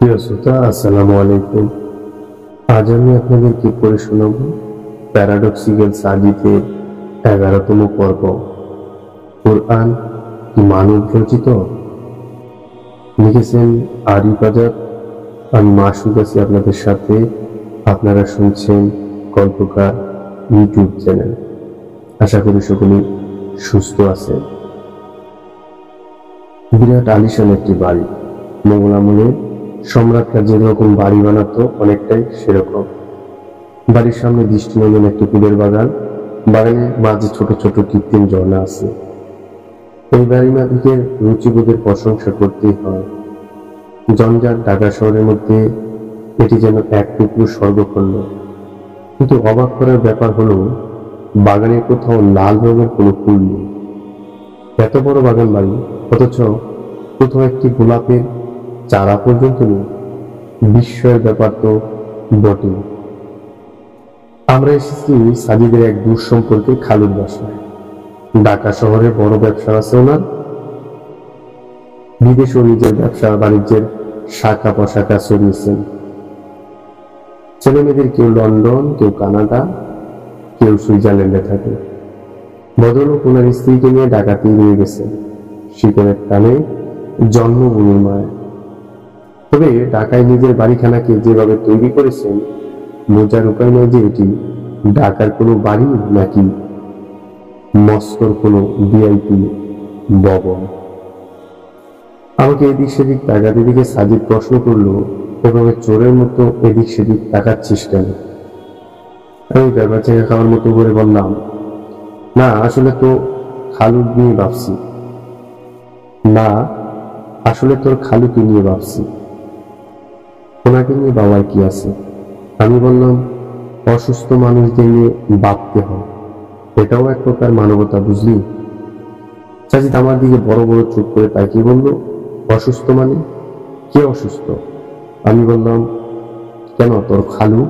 প্রিয় শ্রোতা, আসসালামু আলাইকুম। আজ আমি আপনাদেরকে পড়ে শোনাব প্যারাডক্সিক্যাল সাজিদের 11তম পর্ব, কোরআন কি মানব রচিত? লিখেছেন আরিফ আজাদ। আমি মাসুদ আছি আপনাদের সাথে। আপনারা শুনছেন গল্পকার ইউটিউব চ্যানেল। আশা করি সকলেই সুস্থ আছেন। বিরাট আলিশান একটি বাড়ি। মোগল আমলে সম্রাটরা যেরকম বাড়ি বানাতো অনেকটাই সেরকম। বাড়ির সামনে দৃষ্টিনন্দন একটি ফুলের বাগান। বাগানের মাঝে ছোট ছোট কৃত্রিম ঝর্ণা আছে। এই বাড়ি মালিকের রুচিবোধের প্রশংসা করতেই হয়। জঞ্জাট ঢাকা শহরের মধ্যে এটি যেন এক টুকরো স্বর্গখণ্ড। কিন্তু অবাক করার ব্যাপার হলো, বাগানের কোথাও লাল রঙের কোনো ফুল নেই। এত বড় বাগান বাড়ি, অথচ কোথাও একটি গোলাপের চারা পর্যন্ত নেই। বিস্ময়ের ব্যাপার তো বটেই। আমরা এসেছি সাজিদের এক দূর সম্পর্কে খালুর বাসায়। ঢাকা শহরে বড় ব্যবসা আছে ওনার। বিদেশেও নিজের ব্যবসা বাণিজ্যের শাখা প্রশাখা ছড়িয়েছেন। ছেলে মেয়েদের কেউ লন্ডন, কেউ কানাডা, কেউ সুইজারল্যান্ডে থাকে। ভদ্রলোক ওনার স্ত্রীকে নিয়ে ঢাকাতে নিয়ে গেছে শীতের টানে জন্মভূমির মায়। তবে ঢাকায় নিজের বাড়িখানাকে যেভাবে তৈরি করেছেন, বোঝার উপায় নয় যে এটি ঢাকার কোনো বাড়ি নাকি মস্কোর কোনো ভিআইপি ভবন। আমাকে এদিক সেদিক তাকাতে দিকে সাজিদ প্রশ্ন করলো, এভাবে চোরের মতো এদিক সেদিক তাকাচ্ছিস কেন? আমি ব্যাপার থেকে খাওয়ার মতো করে বললাম, না আসলে তো খালু নিয়ে ভাবছি। না আসলে তোর খালুকে নিয়ে ভাবছি। ওনাকে নিয়ে বাবার কি আছে? আমি বললাম, অসুস্থ মানুষদের নিয়ে ভাবতে হয়, এটাও এক প্রকার মানবতা, বুঝলি? সাজিদ আমার দিকে বড় বড় চোখ করে তাকিয়ে বলল, অসুস্থ মানে? কে অসুস্থ? আমি বললাম, কেন তোর খালু?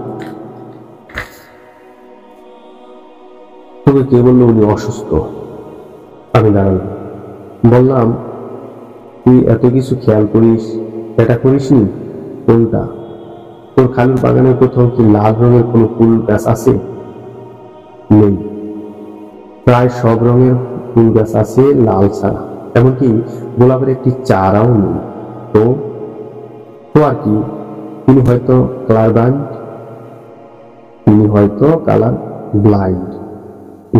তোকে কে বললো উনি অসুস্থ? আমি দাঁড়ালাম, বললাম, তুই এত কিছু খেয়াল করিস, এটা করিসনি? কোনটা? তোর খালুর বাগানের কোথাও কি লাল রঙের কোনো ফুল গাছ আছে? নেই। প্রায় সব রঙের ফুল গাছ আছে, লাল ছাড়া। এমনকি গোলাপের একটি চারাও নেই। তো তো আর কি, তিনি হয়তো কালার ব্লাইন্ড। তিনি হয়তো colour blind,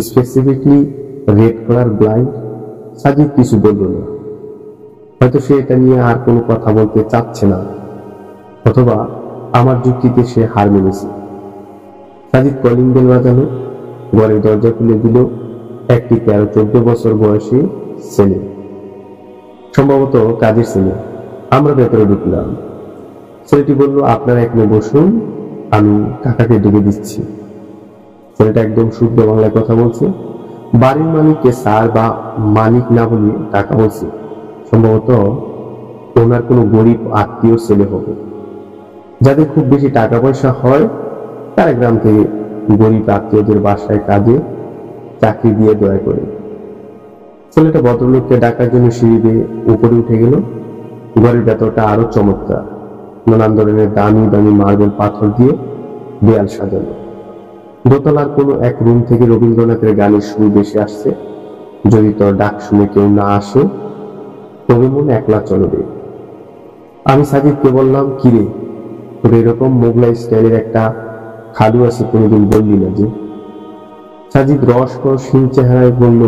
specifically red colour blind. Sajid কিছু বলল না। হয়তো সে এটা নিয়ে আর কোনো কথা বলতে চাচ্ছে না, অথবা আমার যুক্তিতে সে হার মেনেছে। সাজিদ কলিং বেল বাজালো। ঘরের দরজা খুলে দিল একটি 13-14 বছর বয়সী ছেলে, সম্ভবত কাজের ছেলে। আমরা ভেতরে ঢুকলাম। ছেলেটি বলল, আপনারা এখানে বসুন, আমি কাকাকে ডেকে দিচ্ছি। ছেলেটা একদম শুদ্ধ বাংলায় কথা বলছে। বাড়ির মালিককে স্যার বা মালিক না বলে কাকা বলছে। সম্ভবত ওনার কোনো গরিব আত্মীয় ছেলে হবে, যাদের খুব বেশি টাকা পয়সা হয়। তারা গ্রাম থেকে গরিব আত্মীয়দের বাসায় কাজে চাকরি দিয়ে দয়া করে। ছেলেটা ভদ্রলোককে ডাকার জন্য সিঁড়ি দিয়ে উপরে উঠে গেল। ঘরের ভেতরটা আরো চমৎকার। নানান ধরনের দামি দামি মার্বেল পাথর দিয়ে দেয়াল সাজানো। দোতলার কোনো এক রুম থেকে রবীন্দ্রনাথের গানের সুর বেশি আসছে। যদি তোর ডাক শুনে কেউ না আসে, তবে মন একলা চলবে। আমি সাজিদকে বললাম, কিরে, তোর এরকম মোগলাই স্টাইলের একটা খালু আছে, কোনোদিন বললি না যে? সাজিদ রসকর সিং চেহারায় বলল,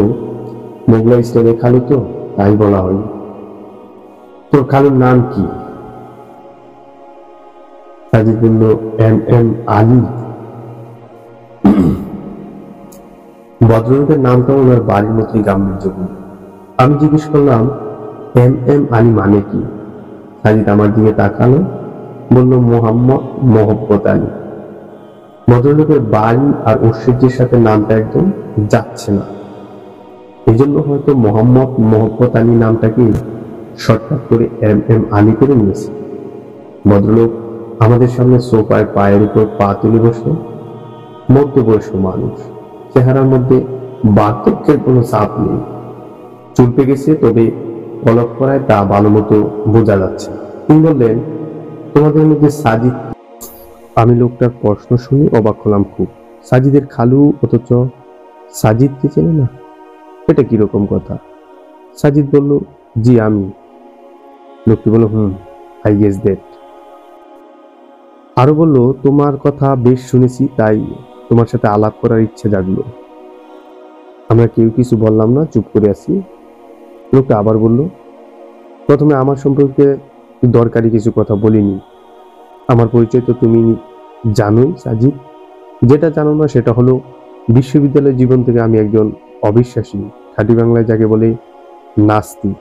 মোগলাই স্টাইলের খালু তো, তাই বলা হয়। তোর খালুর নাম কি? সাজিদ বলল, এম আলী। ভদ্রলোকের নামটা ওনার বাড়ির মতোই গাম্ভীর্যপূর্ণ। আমি জিজ্ঞেস করলাম, এম আলী মানে কি? সাজিদ আমার দিকে তাকালো, বলল, মোহাম্মদ মহব্বত আলী। ভদ্রলোকের বাড়ি আর ঐশ্বর্যের সাথে নামটা একদম যাচ্ছে না। এই জন্য হয়তো মোহাম্মদ মহব্বত আলী নামটাকে শর্টকাট করে এম আলী করে নিয়েছে। ভদ্রলোক আমাদের সামনে সোফায় পায়ের উপর পা তুলে বসে। মধ্যবয়স্ক মানুষ, চেহারার মধ্যে বার্ধক্যের কোনো চাপ নেই। চুল পেকে গেছে, তবে পলক করায় তা ভালো মতো বোঝা যাচ্ছে। তিনি বললেন, তোমাদের মধ্যে সাজিদ। আমি লোকটার প্রশ্ন শুনে অবাক হলাম খুব। সাজিদের খালু, অথচ সাজিদকে চেনে না? এটা কিরকম কথা? সাজিদ বলল, জি আমি। লোকটি বলল, আই গেস দ্যাট। আরো বলল, তোমার কথা বেশ শুনেছি, তাই তোমার সাথে আলাপ করার ইচ্ছে জাগলো। আমরা কেউ কিছু বললাম না, চুপ করে আছি। লোকটা আবার বলল, প্রথমে আমার সম্পর্কে দরকারি কিছু কথা বলিনি। আমার পরিচয় তো তুমি জানোই সাজিদ। যেটা জানো না সেটা হলো, বিশ্ববিদ্যালয় জীবন থেকে আমি একজন অবিশ্বাসী, খাঁটি বাংলায় যাকে বলে নাস্তিক।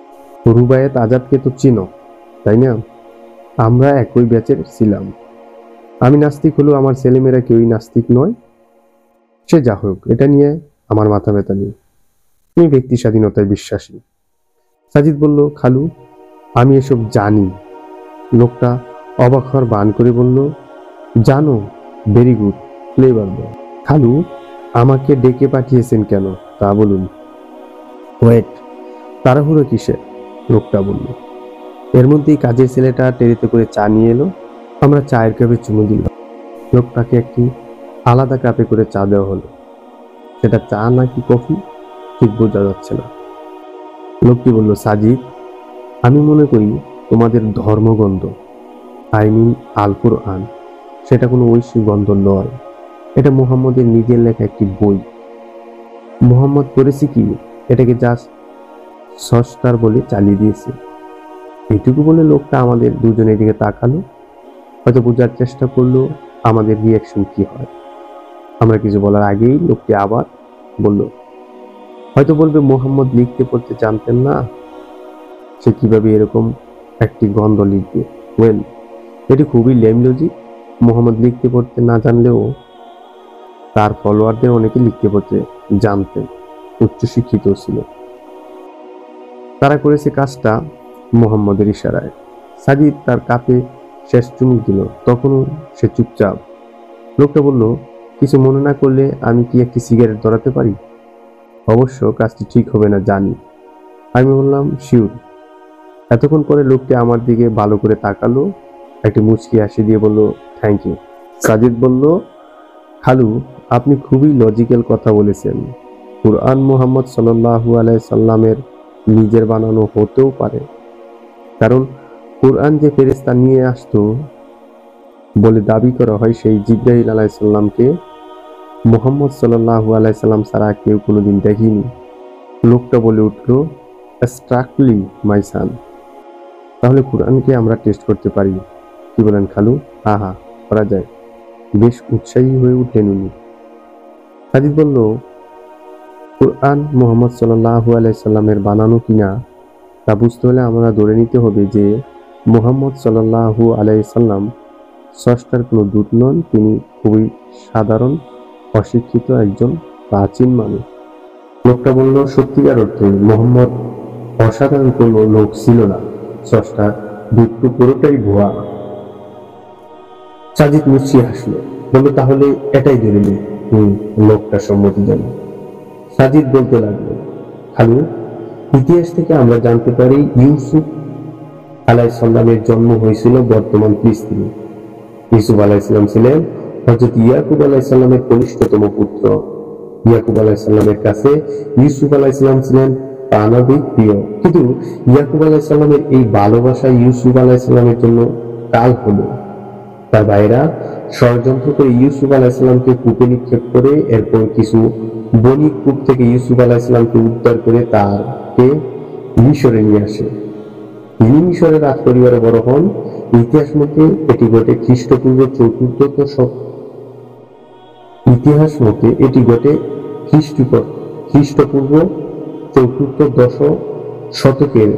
রুবায়েত আজাদকে তো চিনো, তাই না? আমরা একই ব্যাচের ছিলাম। আমি নাস্তিক হলেও আমার ছেলেমেয়েরা কেউই নাস্তিক নয়। সে যা হোক, এটা নিয়ে আমার মাথা ব্যথা নেই। তুমি ব্যক্তি স্বাধীনতায় বিশ্বাসী। সাজিদ বলল, খালু আমি এসব জানি। লোকটা অবাক হওয়ার বান করে বলল, জানো? ভেরি গুড, ফ্লেভার বয়। খালু আমাকে ডেকে পাঠিয়েছেন কেন তা বলুন। ওয়েট, তাড়াহুড়ো কিসের? লোকটা বলল। এর মধ্যেই কাজের ছেলেটা টেরিতে করে চা নিয়ে এলো। আমরা চায়ের কাপে চুমু দিলাম। লোকটাকে একটি আলাদা কাপে করে চা দেওয়া হলো। সেটা চা নাকি কফি ঠিক বোঝা যাচ্ছে না। লোকটি বলল, সাজিদ আমি মনে করি তোমাদের ধর্মগ্রন্থ, আই মিন আল কুরআন, সেটা কোনো ঐশী গ্রন্থ নয়। এটা মুহাম্মদের নিজের লেখা একটি বই। মুহাম্মদ করেছে কি, এটাকে জাস্ট সস্তার বলে চালিয়ে দিয়েছে। এটুকু বলে লোকটা আমাদের দুজনের দিকে তাকালো, হয়তো বোঝার চেষ্টা করলো আমাদের রিয়াকশন কি হয়। আমরা কিছু বলার আগেই লোকটি আবার বলল, হয়তো বলবে মুহাম্মদ লিখতে পড়তে জানতেন না, সে কিভাবে এরকম একটি গ্রন্থ লিখবে। ওয়েল, এটি খুবই লেম লজিক। মুহাম্মদ লিখতে পড়তে না জানলেও তার ফলোয়ারদের অনেকে লিখতে পড়তে জানতেন, উচ্চশিক্ষিত ছিল। তারা করেছে কাজটা মুহাম্মদের ইশারায়। সাজিদ তার কাপে শেষ চুমুক দিল, তখনও সে চুপচাপ। লোকটা বলল, কিছু মনে না করলে আমি কি একটি সিগারেট ধরাতে পারি? অবশ্য কাজটি ঠিক হবে না জানি। আমি বললাম, শিওর। এতক্ষণ পরে লোকটি আমার দিকে ভালো করে তাকালো, একটি মুচকি হাসি দিয়ে বলল, থ্যাংক ইউ। সাজিদ বলল, খালু আপনি খুবই লজিক্যাল কথা বলেছেন। কুরআন মুহাম্মদ সাল্লাল্লাহু আলাইহি সাল্লামের নিজের বানানো হতেও পারে, কারণ কুরআন যে ফেরেশতা নিয়ে আসতো বলে দাবি করা হয়, সেই জিবরাইল আলাইহিস সালামকে মুহাম্মদ সাল্লাল্লাহু আলাইহি সাল্লাম ছাড়া কেউ কোনোদিন দেখেনি। লোকটা বলে উঠল, স্ট্রাকলি মাই সান। তাহলে কুরআনকে আমরা টেস্ট করতে পারি, কি বলেন খালু? হা করা যায়। বেশ উৎসাহী হয়ে উঠলেন উনি। সাজিদ বলল, কুরআন মুহাম্মদ সাল্লাল্লাহু আলাইহি সাল্লামের বানানো কিনা তা বুঝতে হলে আমরা ধরে নিতে হবে যে মুহাম্মদ সাল্লাল্লাহু আলাইহি সাল্লাম স্রষ্টার কোনো দূত নন। তিনি খুবই সাধারণ, অশিক্ষিত একজন প্রাচীন মানুষ। লোকটা বলল, সত্যিকার অর্থে মুহাম্মদ অসাধারণ কোনো লোক ছিল না। স্রষ্টা দূত পুরোটাই ভুয়া। সাজিদ মুচকি হাসলো, বলল, তাহলে এটাই ধরে নি। লোকটা সম্মতি জানে। সাজিদ বলতে লাগলো, খালু ইতিহাস থেকে আমরা জানতে পারি ইউসুফ আলাইহিস সালামের জন্ম হয়েছিল বর্তমান ফিলিস্তিনে। ইউসুফ আলাইহিস সালাম ছিলেন হযরত ইয়াকুব আলাইহিস সালামের কনিষ্ঠতম পুত্র। ইয়াকুব আলাইহিস সালামের কাছে ইউসুফ আলাইহিস সালাম ছিলেন প্রাণাধিক প্রিয়, কিন্তু ইয়াকুব আলাইহিস সালামের এই ভালোবাসা ইউসুফ আলাইহিস সালামের জন্য কাল হলো। তার ভাইরা ষড়যন্ত্র করে ইউসুফ আলাইহিস সালামকে কূপে নিক্ষেপ করে, এরপর কিছু বণিক কূপ থেকে ইউসুফ আলাইহিস সালামকে উদ্ধার করে তাকে মিশরে নিয়ে আসে। তিনি মিশরে রাজ পরিবারে বড় হন। ইতিহাস মতে এটি ঘটে খ্রিস্টপূর্ব চতুর্থ শতকের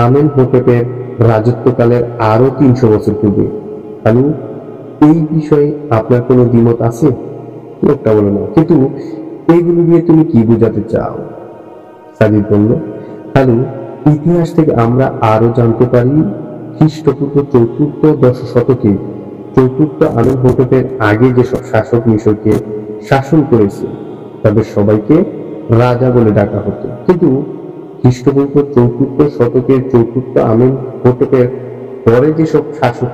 আমেনহোটেপের রাজত্বকালের আরো 300 বছর পূর্বে। খালু এই বিষয়ে আপনার কোনো দ্বিমত আছে? লোকটা বলল, না, কিন্তু এইগুলো দিয়ে তুমি কি বোঝাতে চাও? সাজিদ বলল, খালু ইতিহাস থেকে আমরা আরো জানতে পারি খ্রিস্টপূর্ব চতুর্থ শতকে চতুর্থ আমেনহোটেপের আগে যেসব শাসক মিশরকে শাসন করেছে তাদের সবাইকে রাজা বলে ডাকা হতো, কিন্তু খ্রিস্টপূর্ব চতুর্থ শতকের চতুর্থ আমেনহোটেপের পরে যেসব শাসক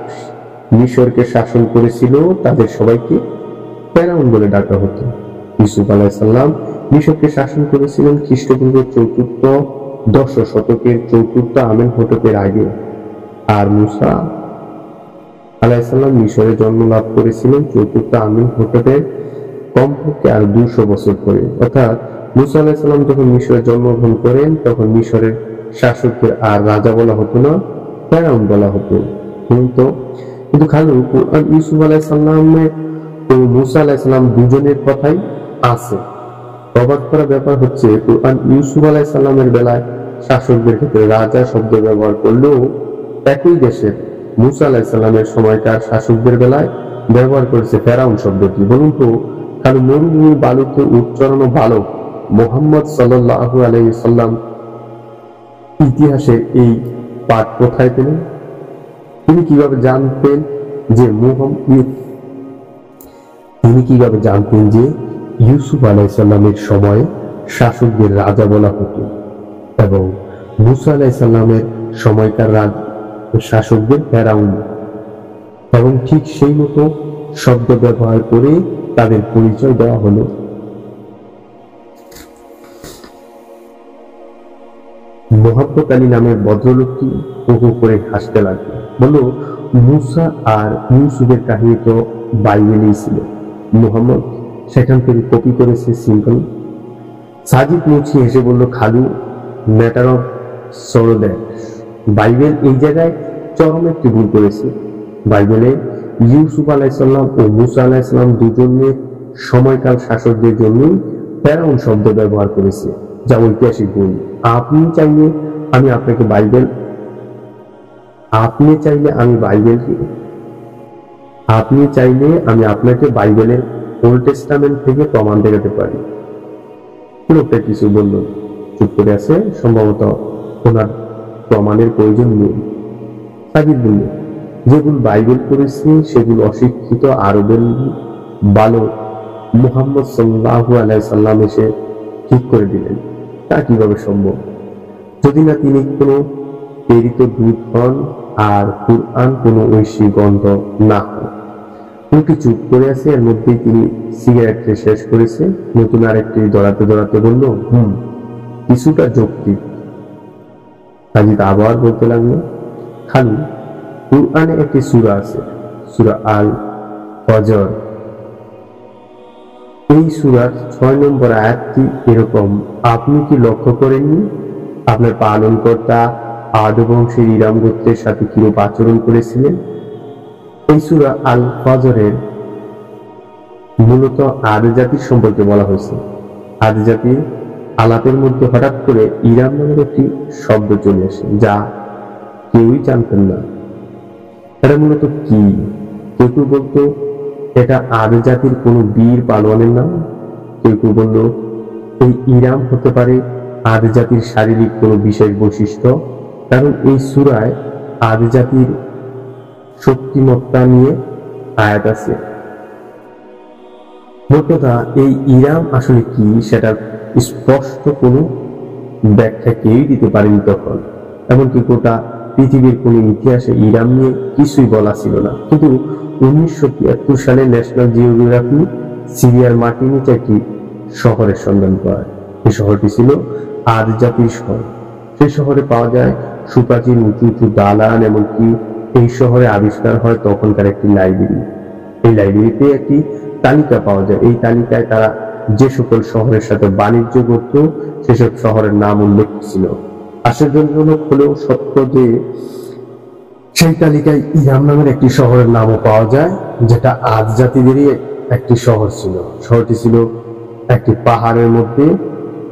মিশরকে শাসন করেছিল তাদের সবাইকে ফেরাউন বলে ডাকা হতো। ইউসুফ আলাইহিসসালাম মিশরকে শাসন করেছিলেন খ্রিস্টপূর্ব চতুর্থ দশ শতকের চতুর্থ আমেনহোটেপের আগে, আর মুসা আলাইহিসসালাম মিশরে জন্ম লাভ করেছিলেন চতুর্থ আমেনহোটেপের কমপক্ষে আর 200 বছর পরে। অর্থাৎ মুসা আলাইহিসসালাম যখন মিশরে জন্মগ্রহণ করেন তখন মিশরের শাসকদের আর রাজা বলা হতো না, ফেরাউন বলা হতো। কিন্তু খালু কুরআন ইউসুফ আলাইহিসসালামের ও মুসা আলাইহিসসালাম দুজনের কথাই আছে। অবাক করা ব্যাপার হচ্ছে কুরআন ইউসুফ আলাইহিসসালামের বেলায় শাসকদের ক্ষেত্রে রাজা শব্দ ব্যবহার করলেও একই দেশের মুসা আলাইহিসসালামের সময়কার শাসকদের বেলায় ব্যবহার করেছে ফেরাউন শব্দটি। বলুন তো কারণ মরুভূমি বালুতে উচ্চারণ বালক মুহাম্মদ সাল্লাল্লাহু আলাইহি সাল্লাম ইতিহাসে এই পাঠ কোথায় পেলেন? তিনি কিভাবে জানতেন যে ইউসুফ আলাইহিসসালামের সময় শাসকদের রাজা বলা হতো এবং মুসা আলাইহিসসালামের সময়কার শাসকদের ফেরাউন, এবং ঠিক সেই মতো শব্দ ব্যবহার করে তাদের পরিচয় দেওয়া হলো। মোহাম্মদ আলী নামের ভদ্রলোকটি হু করে হাসতে লাগলো, বলল, মুসা আর ইউসুফের কাহিনী তো বাইবেলেই ছিল, মুহাম্মদ সেখান থেকে কপি করেছে সিম্পল। সাজিদ মুচি হেসে বলল, খালু matter of sorrow that Bible এই জায়গায় চরম একটি ভুল করেছে। বাইবেলে ইউসুফ আলাইহিসসালাম ও মুসা আলাইহিসসালাম দুজনের সময়কাল শাসকদের জন্য ফেরাউন শব্দ ব্যবহার করেছে, যা ঐতিহাসিক ভুল। আপনি চাইলে আমি আপনাকে বাইবেলের ওল্ড টেস্টামেন্ট থেকে প্রমাণ দেখাতে পারি। লোকটা কিছু বলল, চুপ করে আছে, সম্ভবত ওনার প্রমাণের প্রয়োজন নেই। সাজিদ বলল, যেগুলো বাইবেল করেছে সেগুলো অশিক্ষিত আরবের বালক মুহাম্মদ সাল্লাল্লাহু আলাইহি সাল্লাম এসে ঠিক করে দিলেন। তা কিভাবে সম্ভব? যদি না তিনি কোনো প্রেরিত দূত হন আর কুরআন কোনো ঐশী গ্রন্থ না হন। লোকটি চুপ করে আছে, এর মধ্যেই তিনি সিগারেট শেষ করেছে। নতুন আরেকটি দৌড়াতে বলল, কিছুটা যৌক্তিক। সাজিদ আবার বলতে লাগলো, খালু কুরআনে একটি সূরা আছে, সূরা আল ফজর। এই সূরার 6 নম্বর আয়াতটি এরকম, আপনি কি লক্ষ্য করেননি আপনার পালনকর্তা আদ বংশের ইরাম গোত্রের সাথে কিরূপ আচরণ করেছিলেন? এই সূরা আল ফজরের মূলত আদ জাতির সম্পর্কে বলা হয়েছে। আদ জাতির আলাপের মধ্যে হঠাৎ করে ইরাম নামের একটি শব্দ চলে আসে, যা কেউই জানতেন না। এটা মূলত কি? কেউ বলতো এটা আদ জাতির কোনো বীর পালোয়ানের নাম, কেউ বলল এই ইরাম হতে পারে আদ জাতির শারীরিক কোনো বিশেষ বৈশিষ্ট্য, কারণ এই সূরায় আদ জাতির শক্তিমত্তা নিয়ে আয়াত আছে। মোটকথা এই ইরাম আসলে কি সেটা স্পষ্ট কোনো ব্যাখ্যা কেউই দিতে পারেনি তখন। এমনকি গোটা পৃথিবীর কোনো ইতিহাসে ইরাম নিয়ে কিছুই বলা ছিল না। কিন্তু 1973 সালে ন্যাশনাল জিওগ্রাফি সিরিয়ার মাটির নিচে একটি শহরের সন্ধান পায়। এই শহরটি ছিল আদ জাতির শহর। সেই শহরে পাওয়া যায় সুপ্রাচীন উঁচু উঁচু দালান, এমনকি এই শহরে আবিষ্কার হয় তখনকার একটি লাইব্রেরি। এই লাইব্রেরিতে একটি তালিকা পাওয়া যায়। এই তালিকায় তারা যে সকল শহরের সাথে বাণিজ্য করত সেসব শহরের নাম উল্লেখ ছিল। আশ্চর্যজনক হলেও সত্য যে সেই তালিকায় ইরাম নামের একটি শহরের নামও পাওয়া যায়, যেটা আদ জাতিদেরই একটি শহর ছিল। শহরটি ছিল একটি পাহাড়ের মধ্যে,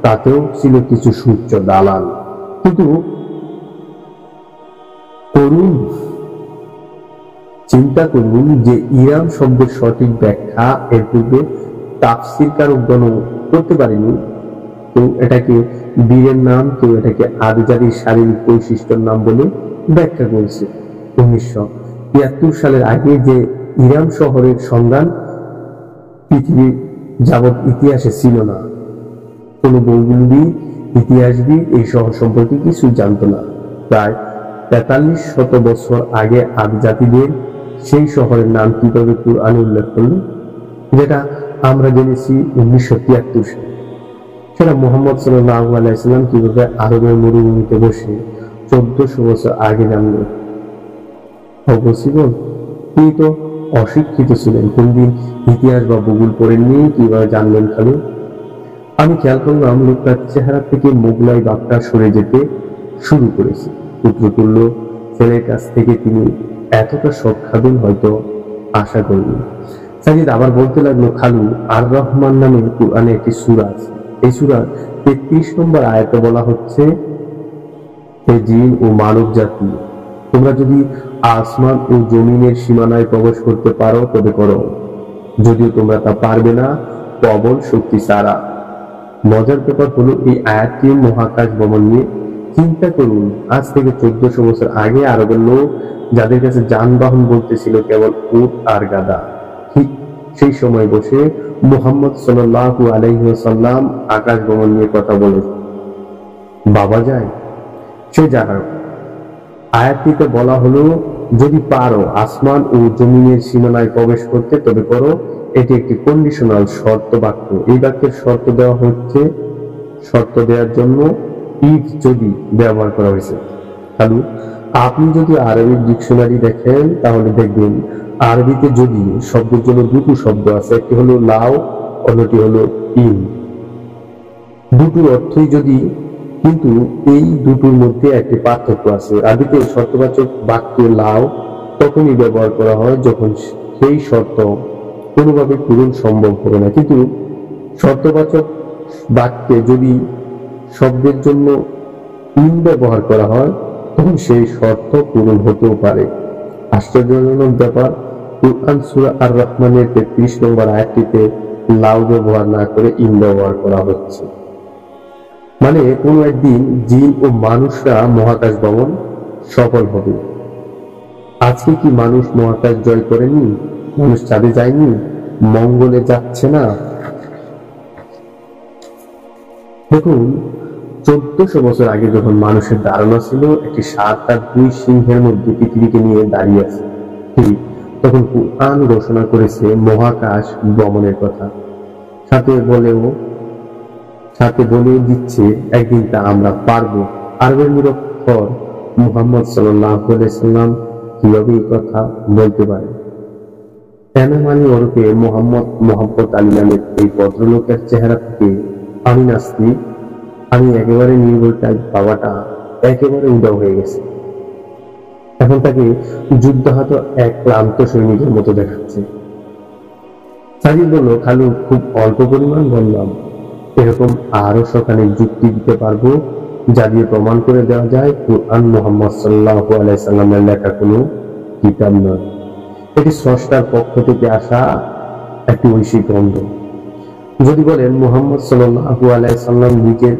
তাতেও ছিল কিছু সুউচ্চ দালান। কিন্তু চিন্তা করুন যে ইরাম শব্দের সঠিক ব্যাখ্যা এর পূর্বে তাফসীরকারকগণ করতে পারেনি। কেউ এটাকে বীরের নাম, কেউ এটাকে আদ জাতির শারীরিক বৈশিষ্ট্যের নাম বলে ব্যাখ্যা করেছে। 1973 সালের আগে যে ইরাম শহরের সন্ধান পৃথিবীর যাবৎ ইতিহাসে ছিল না। কোন ভৌগোলিক ইতিহাসবিদ এই শহর সম্পর্কে কিছু জানত না। প্রায় 4300 বছর আগে আদ জাতিদের সেই শহরের নাম কিভাবে কুরআনে উল্লেখ করলো, যেটা আমরা জেনেছি 1973 সালে। সেটা মুহাম্মদ সাল্লাল্লাহু আলাইহি সাল্লাম কিভাবে আরবের মরুভূমিতে বসে 1400 বছর আগে জানলো। অবশ্যই তিনি তো অশিক্ষিত ছিলেন, কোনদিন ইতিহাস বা ভূগোল পড়েননি, কিভাবে জানলেন খালু? আমি খেয়াল করলাম লোকটার চেহারা থেকে মোগলাই ভাবটা সরে যেতে শুরু করেছে। পুত্রতুল্য ছেলের কাছ থেকে তিনি এতটা শখ খাবেন হয়তো আশা করিনি। সাজিদ আবার বলতে লাগলো, খালু, আর রহমান নামে কুরআনে একটি সূরা আছে। এই সূরার 33 নম্বর আয়াতে বলা হচ্ছে, হে জিন ও মানব জাতি, তোমরা যদি আসমান ও জমিনের সীমানায় প্রবেশ করতে পারো তবে করো, যদিও তোমরা তা পারবে না প্রবল শক্তি ছাড়া। মজার ব্যাপার হলো এই আয়াতটি মহাকাশ ভ্রমণ নিয়ে। চিন্তা করুন, আজ থেকে 1400 বছর আগে আরবের লোক যাদের কাছে যানবাহন বলতে ছিল কেবল উট আর গাধা, ঠিক সেই সময় বসে মুহাম্মদ সাল্লাল্লাহু আলাইহি ওয়াসাল্লাম আকাশ ভ্রমণ নিয়ে কথা বলে বাবা যায়। সে জানার আয়াতটিতে বলা হলো, যদি পারো আসমান ও জমিনের সীমানায় প্রবেশ করতে তবে করো। এটি একটি কন্ডিশনাল শর্ত বাক্য। এই বাক্যের শর্ত দেওয়া হচ্ছে, শর্ত দেওয়ার জন্য ইফ যদি ব্যবহার করা হয়েছে। খালু, আপনি যদি আরবির ডিকশনারি দেখেন তাহলে দেখবেন আরবিতে যদি শব্দের জন্য দুটো শব্দ আছে, একটি হলো লাও, অন্যটি হলো ইন। দুটোর অর্থই যদি, কিন্তু এই দুটোর মধ্যে একটি পার্থক্য আছে। আরবিতে শর্তবাচক বাক্যে লাও তখনই ব্যবহার করা হয় যখন সেই শর্ত কোনোভাবে পূরণ সম্ভব হবে না, কিন্তু শর্তবাচক বাক্যে যদি শব্দের জন্য ইন ব্যবহার করা হয় তখন সেই শর্ত পূরণ হতেও পারে। আশ্চর্যজনক ব্যাপার, কুরআন সূরা আর রহমানের 33 নম্বর আয়াতটিতে লাউ ব্যবহার না করে ইন ব্যবহার করা হচ্ছে। মানে কোনো একদিন জিন ও মানুষরা মহাকাশ ভ্রমণ সফল হবে। আজকে কি মানুষ মহাকাশ জয় করেনি? মানুষ চাঁদে যায়নি? মঙ্গলে যাচ্ছে না? দেখুন, 1400 বছর আগে যখন মানুষের ধারণা ছিল একটি ষাঁড় তার 2 সিংহের মধ্যে পৃথিবীকে নিয়ে দাঁড়িয়ে আছে, ঠিক তখন কুরআন ঘোষণা করেছে মহাকাশ ভ্রমণের কথা। সাথে বলেও দিচ্ছে একদিন তা আমরা পারবো। আরবের নিরক্ষর মুহাম্মদ সাল্লাল্লাহু আলাইহি সাল্লাম কিভাবে এই কথা বলতে পারে? এনামানি ওরফে মোহাম্মদ আলী নামের এই ভদ্রলোকের চেহারা থেকে আমি নাস্তিক, আমি একেবারে নির্ভর টাইপ বাবাটা একেবারে উদাও হয়ে গেছে। এখন তাকে যুদ্ধাহত এক ক্লান্ত সৈনিকের মতো দেখাচ্ছে। সাজিদ বলল, খালু, খুব অল্প পরিমাণ বললাম, এরকম আরো সকালে যুক্তি দিতে পারবো যা দিয়ে প্রমাণ করে দেওয়া যায় কুরআন মুহাম্মদ সাল্লাল্লাহু আলাইহি সাল্লামের লেখা কোনো কিতাব নয়। এটি স্রষ্টার পক্ষ থেকে আসা একটি ঐশী গ্রন্থ। যদি বলেন মুহাম্মদ সাল্লাল্লাহু আলাইহি সাল্লাম নিজের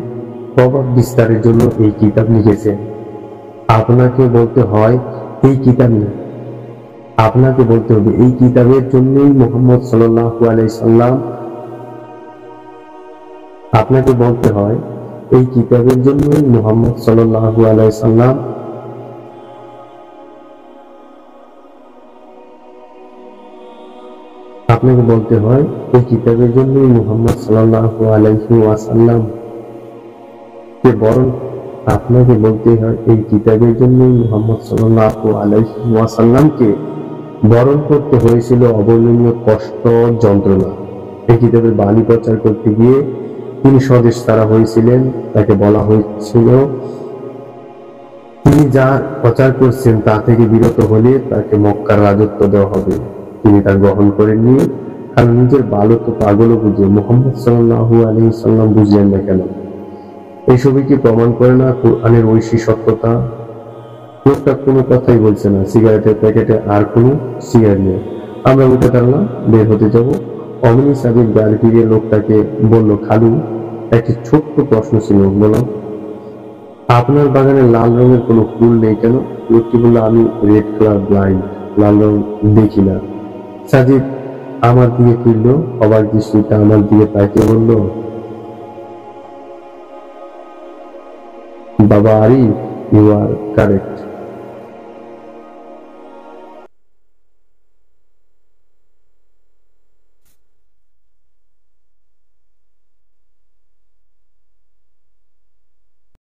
প্রভাব বিস্তারের জন্য এই কিতাব লিখেছেন, আপনাকে বলতে হয় এই কিতাব নেই, আপনাকে বলতে হবে এই কিতাবের জন্যই মুহাম্মদ সাল্লাল্লাহু আলাইহি সাল্লাম, আপনাকে বলতে হয় এই কিতাবের জন্যই মুহাম্মদ সাল্লাল্লাহু আলাইহি সাল্লাম আপনাকে বলতে হয় এই কিতাবের জন্যই মুহাম্মদ সাল্লাল্লাহু আলাইহি ওয়াসাল্লাম কে বরং আপনাকে বলতে হয় এই কিতাবের জন্যই মুহাম্মদ সাল্লাল্লাহু আলাইহি ওয়াসাল্লামকে বরণ করতে হয়েছিল অবর্ণনীয় কষ্ট, যন্ত্রণা। এই কিতাবের বাণী প্রচার করতে গিয়ে তিনি স্বদেশ তারা হয়েছিলেন। তাকে বলা হয়েছিল তিনি যা প্রচার করছেন তা থেকে বিরত হলে তাকে মক্কার রাজত্ব দেওয়া হবে। তিনি তা গ্রহণ করেননি, কারণ নিজের বালক পাগলও বুঝে মুহাম্মদ সাল্লাল্লাহু আলাইহি সাল্লাম বুঝলেন না কেন? এইসবই কি প্রমাণ করে না কুরআনের ঐশী সত্যতা? লোকটা কোনো কথাই বলছে না। সিগারেটের প্যাকেটে আর কোনো সিগারেট নেই। আমরা উঠে দাঁড়ালাম, বের হতে যাব। অমনি সাবির গাড়ি ফিরে লোকটাকে বলল, খালু, একটি ছোট্ট প্রশ্ন ছিল, বলো, আপনার বাগানে লাল রঙের কোনো ফুল নেই কেন? লোকটি বলল, আমি রেড কালার ব্লাইন্ড, লাল রং দেখি না। সাজিদ আমার দিকে ফিরল, অবাক দৃষ্টিতে আমার দিকে তাকিয়ে বলল, বাবা আরিফ, ইউ আর কারেক্ট।